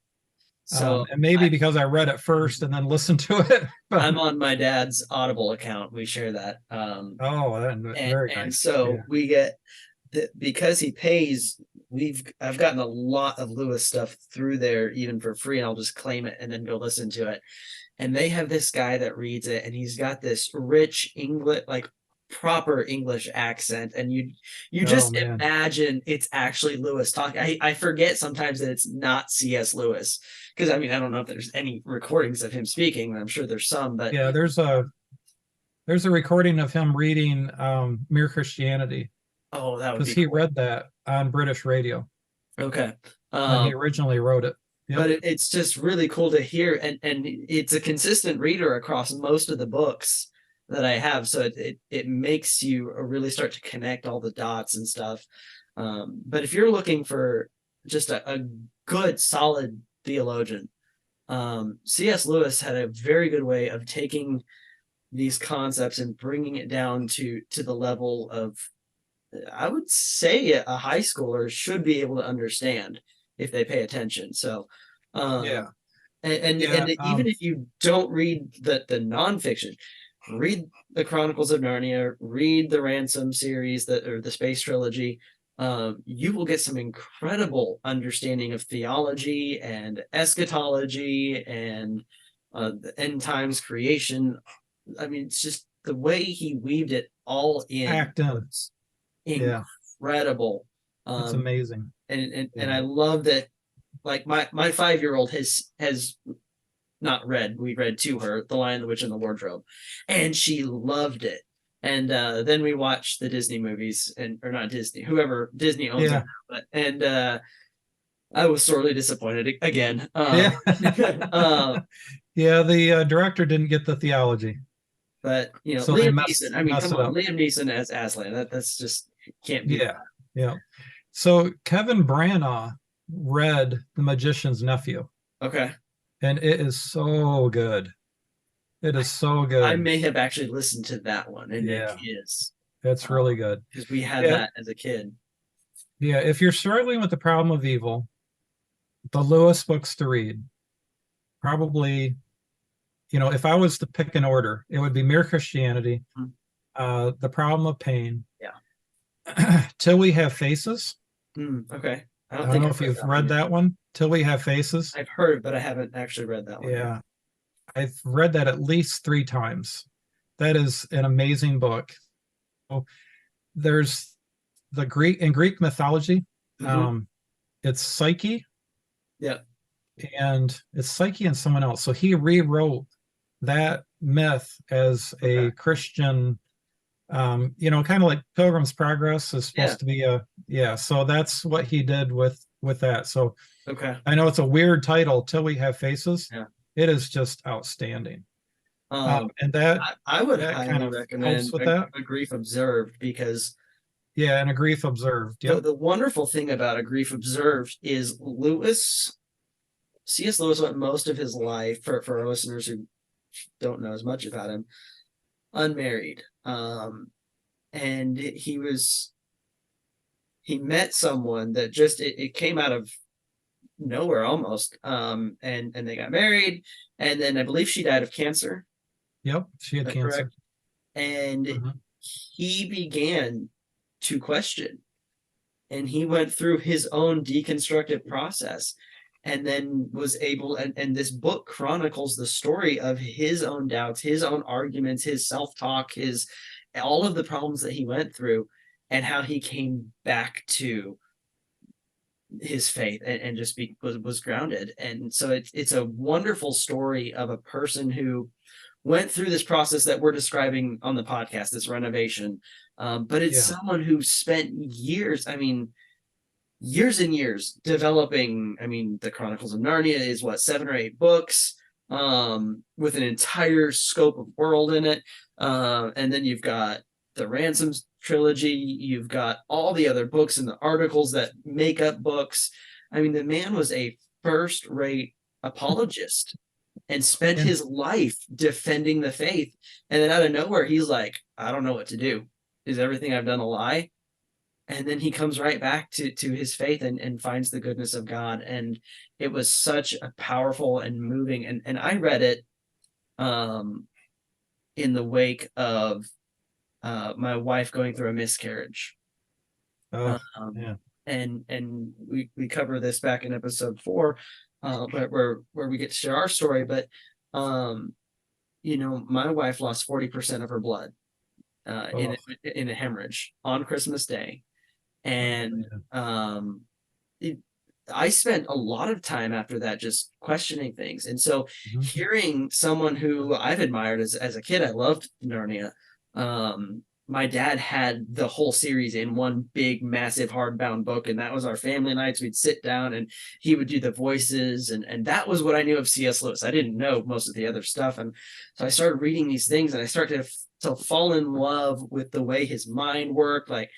So and maybe because I read it first and then listened to it. But I'm on my dad's Audible account. We share that. Very nice. And so we get because he pays. I've gotten a lot of Lewis stuff through there, even for free, and I'll just claim it and then go listen to it. And they have this guy that reads it, and he's got this rich English, like proper English accent, and you just imagine it's actually Lewis talking. I forget sometimes that it's not C.S. Lewis, because I mean, I don't know if there's any recordings of him speaking. I'm sure there's some, but there's a recording of him reading Mere Christianity. Oh, that would be because he read that on British radio. Okay. When he originally wrote it. Yep. But it's just really cool to hear, and it's a consistent reader across most of the books that I have, so it makes you really start to connect all the dots and stuff. But if you're looking for just a good, solid theologian, C.S. Lewis had a very good way of taking these concepts and bringing it down to the level of, I would say, a high schooler should be able to understand if they pay attention. So, and even if you don't read the nonfiction, read the Chronicles of Narnia, read the Ransom series, or the Space Trilogy. You will get some incredible understanding of theology and eschatology and the end times creation. I mean, it's just the way he weaved it all in. Incredible. It's amazing. And I love that. Like my 5-year-old has not read. We read to her The Lion, the Witch, and the Wardrobe, and she loved it. And then we watched the Disney movies, or not Disney, whoever Disney owns them. And I was sorely disappointed again. The director didn't get the theology. But so Liam Neeson. I mean, come on, Liam Neeson as Aslan. That's just can't be. Yeah. So Kevin Branagh read The Magician's Nephew. Okay. And it is so good. It is so good. I may have actually listened to that one, and it is. It's really good. Because we had that as a kid. Yeah, if you're struggling with the problem of evil, the Lewis books to read, probably, if I was to pick an order, it would be Mere Christianity, The Problem of Pain, Till We Have Faces. Okay. I don't know if you've read that one, Till We Have Faces. I've heard, but I haven't actually read that one. Yeah. I've read that at least 3 times. That is an amazing book. So there's the Greek mythology. It's Psyche. Yeah. And it's Psyche and someone else. So he rewrote that myth as a Christian, kind of like Pilgrim's Progress is supposed to be so that's what he did with that. So I know it's a weird title, Till We Have Faces. It is just outstanding. And that I would that highly kind of recommend helps with that. A Grief Observed, because and A Grief Observed. The wonderful thing about A Grief Observed is C.S. Lewis went most of his life, for our listeners who don't know as much about him, unmarried. And he met someone that just it came out of nowhere almost. And they got married, and then I believe she died of cancer. Yep, she had cancer. Correct? And he began to question, and he went through his own deconstructive process, and then was able, and this book chronicles the story of his own doubts, his own arguments, his self-talk, all of the problems that he went through, and how he came back to his faith and just was grounded. And so it's a wonderful story of a person who went through this process that we're describing on the podcast, this renovation. But it's someone who spent years and years developing. The Chronicles of Narnia is 7 or 8 books, with an entire scope of world in it. And then you've got the Ransoms trilogy, you've got all the other books and the articles that make up books. The man was a first-rate apologist and spent his life defending the faith. And then out of nowhere, he's like, I don't know what to do. Is everything I've done a lie? And then he comes right back to his faith and finds the goodness of God. And it was such a powerful and moving, and I read it in the wake of my wife going through a miscarriage. And we cover this back in episode 4, but where we get to share our story. But my wife lost 40% of her blood in a hemorrhage on Christmas Day. And I spent a lot of time after that just questioning things. And so hearing someone who I've admired as a kid, I loved Narnia. My dad had the whole series in one big, massive hardbound book, and that was our family nights. We'd sit down and he would do the voices, and that was what I knew of C.S. Lewis. I didn't know most of the other stuff. And so I started reading these things, and I started to fall in love with the way his mind worked. Like,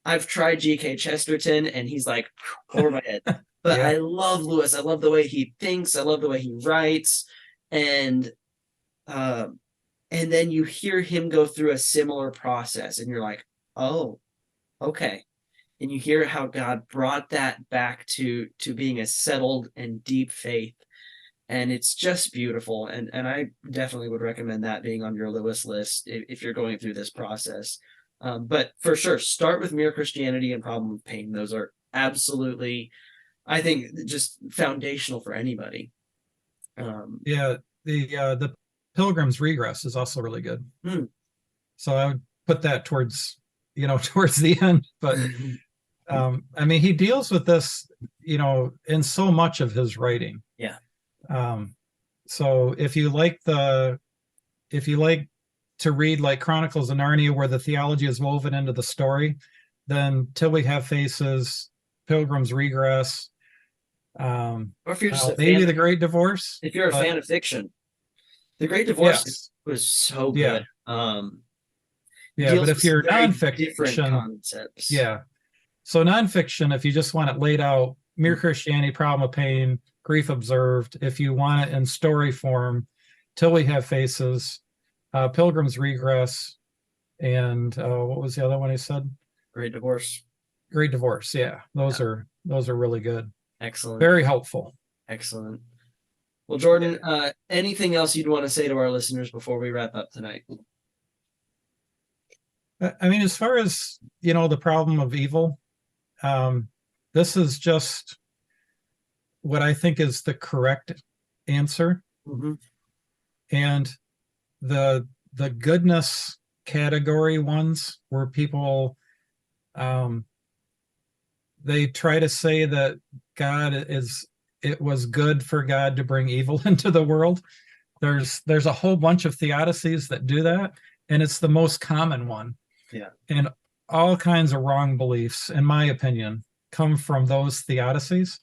I've tried G.K. Chesterton, and he's like over my head. But I love Lewis. I love the way he thinks. I love the way he writes. And then you hear him go through a similar process, and you're like, oh, okay. And you hear how God brought that back to being a settled and deep faith. And it's just beautiful. And I definitely would recommend that being on your Lewis list if you're going through this process. But for sure, start with Mere Christianity and Problem of Pain. Those are absolutely, I think, just foundational for anybody. The Pilgrim's Regress is also really good. So I would put that towards the end. But he deals with this, in so much of his writing. So if you like to read like Chronicles of Narnia, where the theology is woven into the story, then Till We Have Faces, Pilgrim's Regress, or if you're just maybe The Great Divorce. If you're a fan of fiction, The Great Divorce was so good. But if you're nonfiction, concepts. So nonfiction, if you just want it laid out, Mere Christianity, Problem of Pain, Grief Observed. If you want it in story form, Till We Have Faces, Pilgrim's Regress, and what was the other one I said? Great Divorce. Those are really good. Excellent. Very helpful. Excellent. Well, Jordan, anything else you'd want to say to our listeners before we wrap up tonight? As far as the problem of evil, this is just what I think is the correct answer. And the goodness category ones, where people they try to say that it was good for God to bring evil into the world. There's a whole bunch of theodicies that do that, and it's the most common one. Yeah. And all kinds of wrong beliefs, in my opinion, come from those theodicies.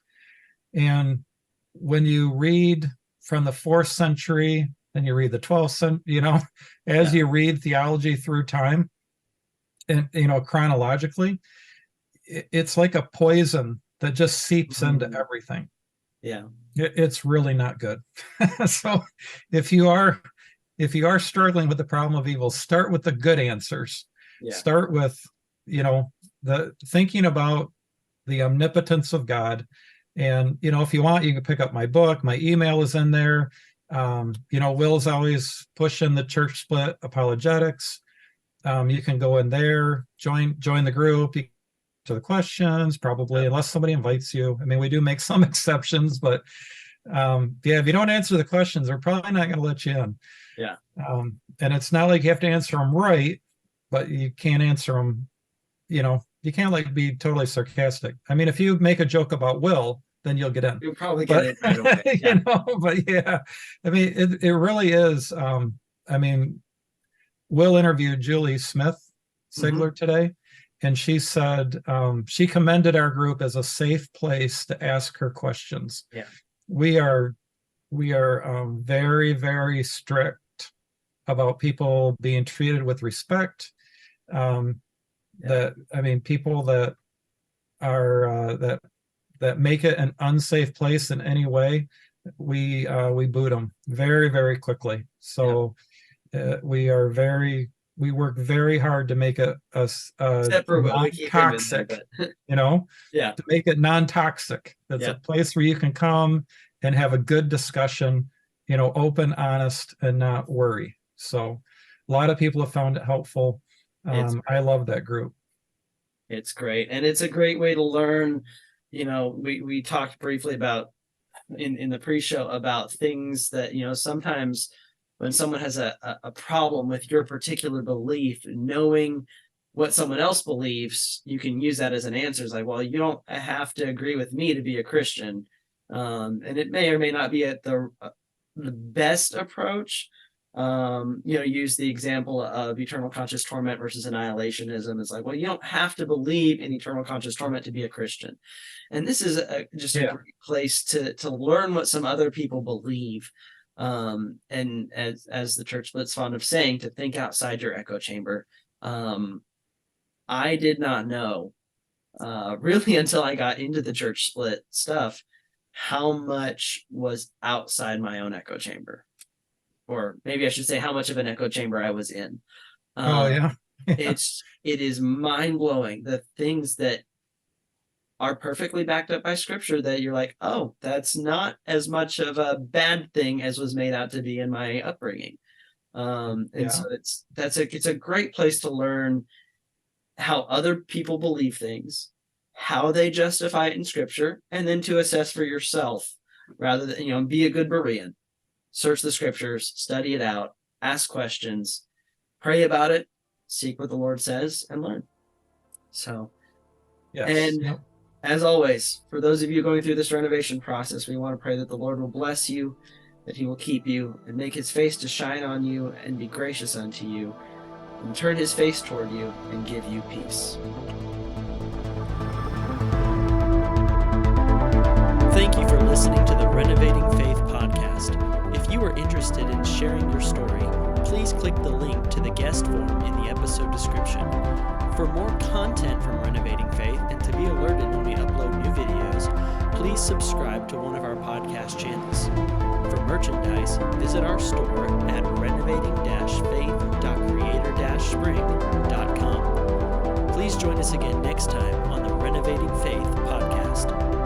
And when you read from the 4th century, then you read the 12th century, as you read theology through time, and chronologically, it's like a poison that just seeps into everything. Yeah. It's really not good. So if you are struggling with the problem of evil, start with the good answers. Yeah. Start with, the thinking about the omnipotence of God. And, if you want, you can pick up my book. My email is in there. Will's always pushing the church split apologetics. You can go in there, join the group, you to the questions, probably, unless somebody invites you. I mean, we do make some exceptions, but if you don't answer the questions, they're probably not going to let you in. Yeah. And it's not like you have to answer them right, but you can't answer them, you can't be totally sarcastic. I mean, if you make a joke about Will, then you'll get in. You'll probably get it right away. Yeah. But yeah, I mean, it really is. I mean, Will interviewed Julie Smith-Sigler today, and she said she commended our group as a safe place to ask her questions. Yeah. We are very, very strict about people being treated with respect. People that are that make it an unsafe place in any way, we boot them very, very quickly. So we work very hard to make it non-toxic, to make it non-toxic. It's a place where you can come and have a good discussion, open, honest, and not worry. So a lot of people have found it helpful. I love that group. It's great. And it's a great way to learn. We talked briefly about in the pre-show about things that, sometimes when someone has a problem with your particular belief, knowing what someone else believes, you can use that as an answer. It's like, well, you don't have to agree with me to be a Christian. And it may or may not be at the best approach. Use the example of eternal conscious torment versus annihilationism. It's like, well, you don't have to believe in eternal conscious torment to be a Christian. And this is just a great place to learn what some other people believe. And as the church split's fond of saying, to think outside your echo chamber. I did not know really until I got into the church split stuff how much was outside my own echo chamber. Or maybe I should say how much of an echo chamber I was in. It is mind-blowing, the things that are perfectly backed up by scripture that you're like, oh, that's not as much of a bad thing as was made out to be in my upbringing. So it's a great place to learn how other people believe things, how they justify it in scripture, and then to assess for yourself rather than, be a good Berean. Search the scriptures, study it out, ask questions, pray about it, seek what the Lord says, and learn. So, as always, for those of you going through this renovation process, we want to pray that the Lord will bless you, that he will keep you, and make his face to shine on you and be gracious unto you, and turn his face toward you and give you peace. Thank you for listening to the Renovating Faith podcast. If you are interested in sharing your story, please click the link to the guest form in the episode description. For more content from Renovating Faith and to be alerted when we upload new videos, please subscribe to one of our podcast channels. For merchandise, visit our store at renovating-faith.creator-spring.com. Please join us again next time on the Renovating Faith podcast.